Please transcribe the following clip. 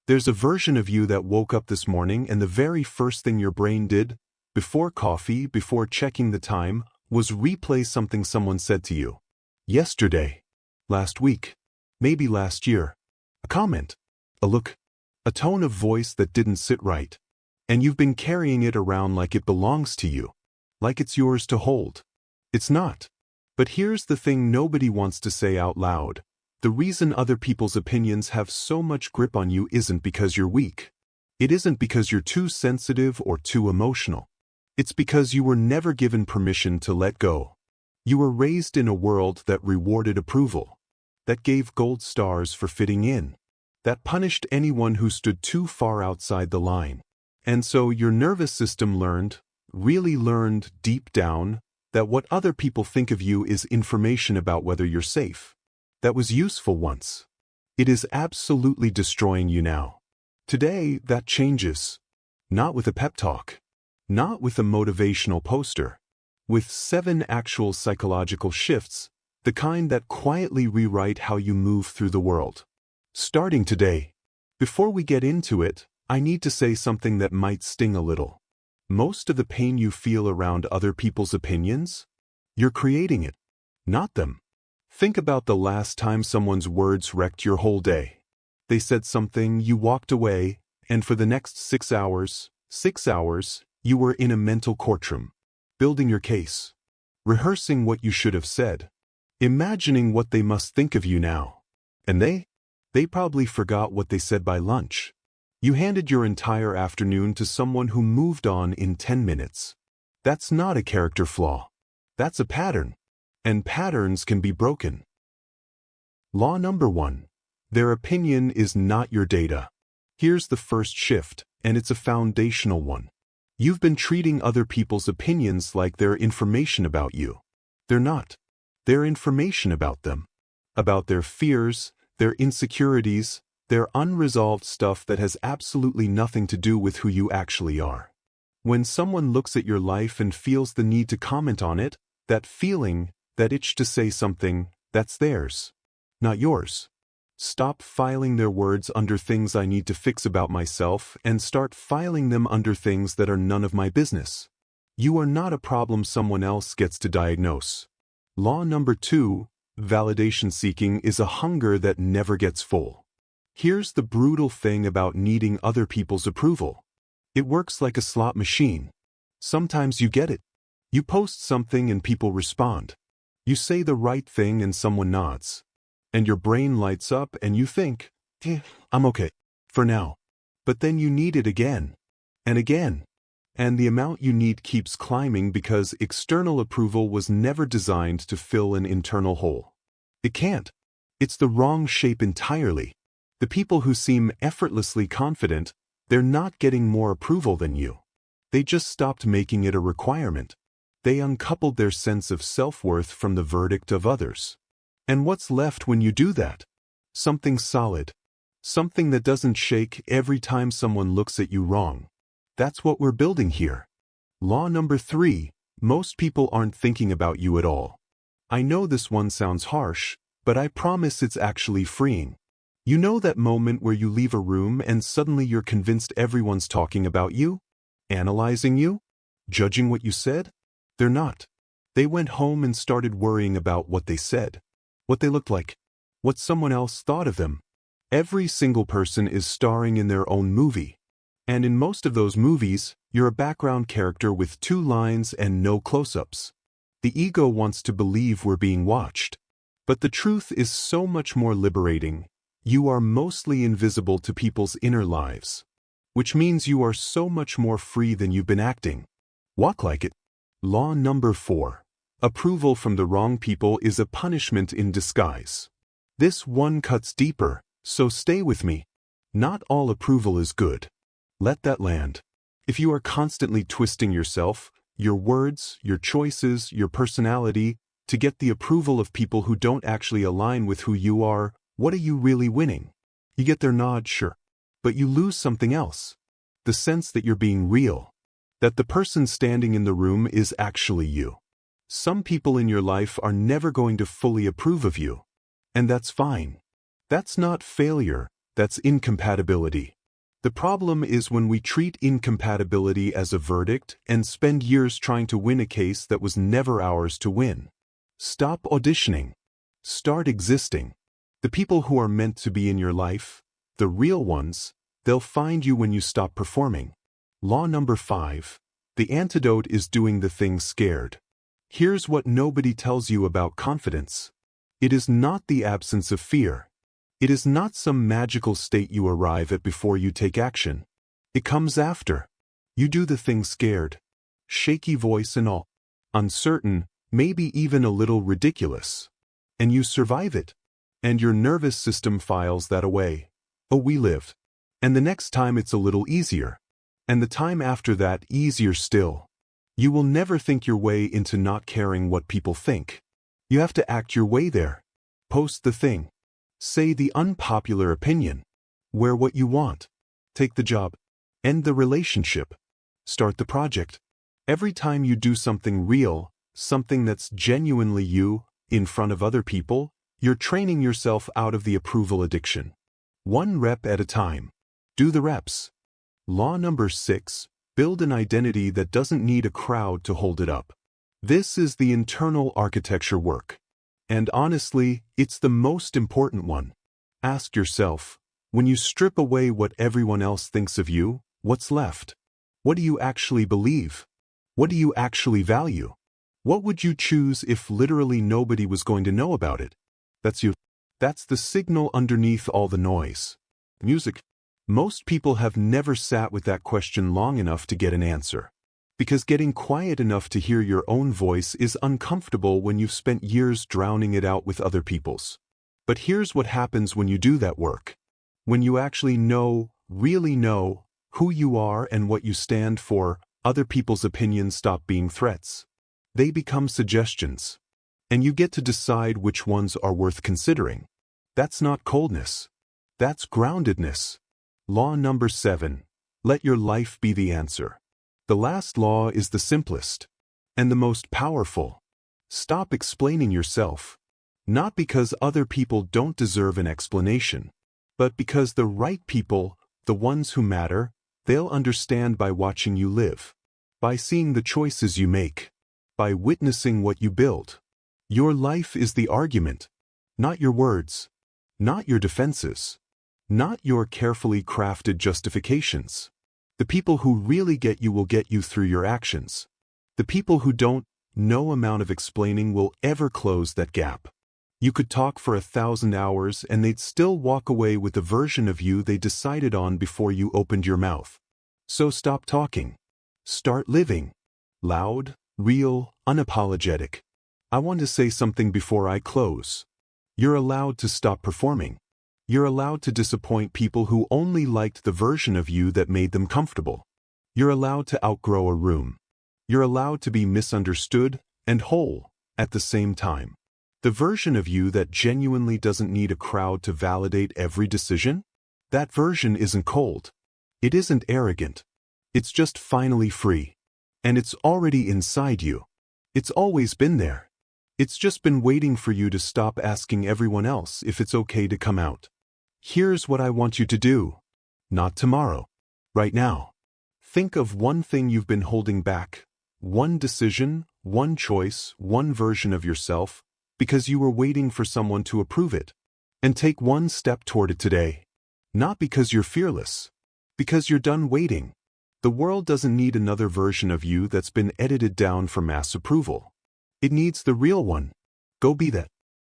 There's a version of you that woke up this morning and the very first thing your brain did, before coffee, before checking the time, was replay something someone said to you. Yesterday. Last week. Maybe last year. A comment. A look. A tone of voice that didn't sit right. And you've been carrying it around like it belongs to you. Like it's yours to hold. It's not. But here's the thing nobody wants to say out loud. The reason other people's opinions have so much grip on you isn't because you're weak. It isn't because you're too sensitive or too emotional. It's because you were never given permission to let go. You were raised in a world that rewarded approval, that gave gold stars for fitting in, that punished anyone who stood too far outside the line. And so your nervous system really learned deep down, that what other people think of you is information about whether you're safe. That was useful once. It is absolutely destroying you now. Today, that changes. Not with a pep talk. Not with a motivational poster. With 7 actual psychological shifts, the kind that quietly rewrite how you move through the world. Starting today. Before we get into it, I need to say something that might sting a little. Most of the pain you feel around other people's opinions, you're creating it, not them. Think about the last time someone's words wrecked your whole day. They said something, you walked away, and for the next 6 hours, you were in a mental courtroom, building your case, rehearsing what you should have said, imagining what they must think of you now. And they probably forgot what they said by lunch. You handed your entire afternoon to someone who moved on in 10 minutes. That's not a character flaw. That's a pattern. And patterns can be broken. Law number 1. Their opinion is not your data. Here's the first shift, and it's a foundational one. You've been treating other people's opinions like they're information about you. They're not. They're information about them. About their fears, their insecurities, their unresolved stuff that has absolutely nothing to do with who you actually are. When someone looks at your life and feels the need to comment on it, that feeling, that itch to say something, that's theirs, not yours. Stop filing their words under things I need to fix about myself and start filing them under things that are none of my business. You are not a problem someone else gets to diagnose. Law number 2, validation seeking is a hunger that never gets full. Here's the brutal thing about needing other people's approval. It works like a slot machine. Sometimes you get it. You post something and people respond. You say the right thing and someone nods. And your brain lights up and you think, I'm okay. For now. But then you need it again. And again. And the amount you need keeps climbing because external approval was never designed to fill an internal hole. It can't. It's the wrong shape entirely. The people who seem effortlessly confident, they're not getting more approval than you. They just stopped making it a requirement. They uncoupled their sense of self-worth from the verdict of others. And what's left when you do that? Something solid. Something that doesn't shake every time someone looks at you wrong. That's what we're building here. Law number 3, most people aren't thinking about you at all. I know this one sounds harsh, but I promise it's actually freeing. You know that moment where you leave a room and suddenly you're convinced everyone's talking about you? Analyzing you? Judging what you said? They're not. They went home and started worrying about what they said, what they looked like, what someone else thought of them. Every single person is starring in their own movie. And in most of those movies, you're a background character with 2 lines and no close-ups. The ego wants to believe we're being watched. But the truth is so much more liberating. You are mostly invisible to people's inner lives. Which means you are so much more free than you've been acting. Walk like it. Law number 4. Approval from the wrong people is a punishment in disguise. This one cuts deeper, so stay with me. Not all approval is good. Let that land. If you are constantly twisting yourself, your words, your choices, your personality, to get the approval of people who don't actually align with who you are, what are you really winning? You get their nod, sure. But you lose something else. The sense that you're being real. That the person standing in the room is actually you. Some people in your life are never going to fully approve of you. And that's fine. That's not failure, that's incompatibility. The problem is when we treat incompatibility as a verdict and spend years trying to win a case that was never ours to win. Stop auditioning. Start existing. The people who are meant to be in your life, the real ones, they'll find you when you stop performing. Law number 5. The antidote is doing the thing scared. Here's what nobody tells you about confidence. It is not the absence of fear. It is not some magical state you arrive at before you take action. It comes after. You do the thing scared. Shaky voice and all. Uncertain, maybe even a little ridiculous. And you survive it. And your nervous system files that away. Oh, we lived. And the next time it's a little easier. And the time after that easier still. You will never think your way into not caring what people think. You have to act your way there. Post the thing. Say the unpopular opinion. Wear what you want. Take the job. End the relationship. Start the project. Every time you do something real, something that's genuinely you, in front of other people, you're training yourself out of the approval addiction. 1 rep at a time. Do the reps. Law number 6. Build an identity that doesn't need a crowd to hold it up. This is the internal architecture work. And honestly, it's the most important one. Ask yourself, when you strip away what everyone else thinks of you, what's left? What do you actually believe? What do you actually value? What would you choose if literally nobody was going to know about it? That's you. That's the signal underneath all the noise. Music. Most people have never sat with that question long enough to get an answer. Because getting quiet enough to hear your own voice is uncomfortable when you've spent years drowning it out with other people's. But here's what happens when you do that work. When you actually know, really know, who you are and what you stand for, other people's opinions stop being threats. They become suggestions. And you get to decide which ones are worth considering. That's not coldness. That's groundedness. Law number 7. Let your life be the answer. The last law is the simplest and the most powerful. Stop explaining yourself. Not because other people don't deserve an explanation, but because the right people, the ones who matter, they'll understand by watching you live, by seeing the choices you make, by witnessing what you build. Your life is the argument, not your words, not your defenses, not your carefully crafted justifications. The people who really get you will get you through your actions. The people who don't, no amount of explaining will ever close that gap. You could talk for 1,000 hours and they'd still walk away with the version of you they decided on before you opened your mouth. So stop talking. Start living. Loud, real, unapologetic. I want to say something before I close. You're allowed to stop performing. You're allowed to disappoint people who only liked the version of you that made them comfortable. You're allowed to outgrow a room. You're allowed to be misunderstood and whole at the same time. The version of you that genuinely doesn't need a crowd to validate every decision? That version isn't cold. It isn't arrogant. It's just finally free. And it's already inside you. It's always been there. It's just been waiting for you to stop asking everyone else if it's okay to come out. Here's what I want you to do. Not tomorrow. Right now. Think of one thing you've been holding back. One decision, one choice, one version of yourself, because you were waiting for someone to approve it. And take one step toward it today. Not because you're fearless. Because you're done waiting. The world doesn't need another version of you that's been edited down for mass approval. It needs the real one. Go be that.